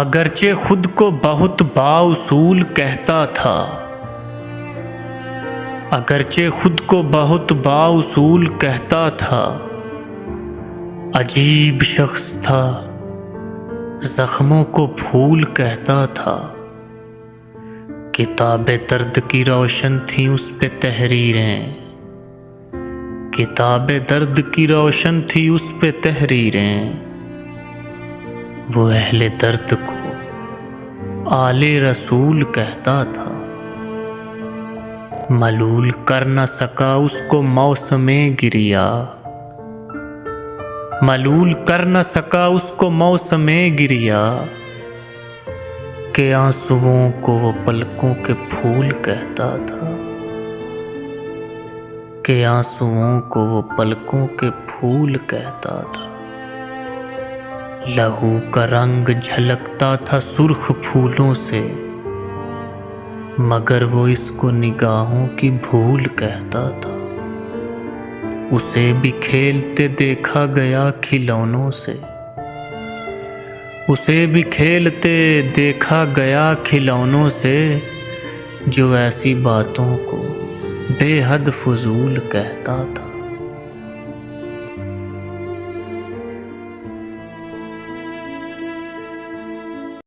اگرچہ خود کو بہت بااصول کہتا تھا، اگرچہ خود کو بہت بااصول کہتا تھا، عجیب شخص تھا، زخموں کو پھول کہتا تھا۔ کتاب درد کی روشن تھیں اس پہ تحریریں، کتاب درد کی روشن تھی اس پہ تحریریں، وہ اہل درد کو آل رسول کہتا تھا۔ ملول کر نہ سکا اس کو موسم گریا، ملول کر نہ سکا اس کو موسم گریا، کہ آنسوؤں کو وہ پلکوں کے پھول کہتا تھا، کہ آنسوؤں کو وہ پلکوں کے پھول کہتا تھا۔ لہو کا رنگ جھلکتا تھا سرخ پھولوں سے، مگر وہ اس کو نگاہوں کی بھول کہتا تھا۔ اسے بھی کھیلتے دیکھا گیا کھلونوں سے، اسے بھی کھیلتے دیکھا گیا کھلونوں سے، جو ایسی باتوں کو بے حد فضول کہتا تھا۔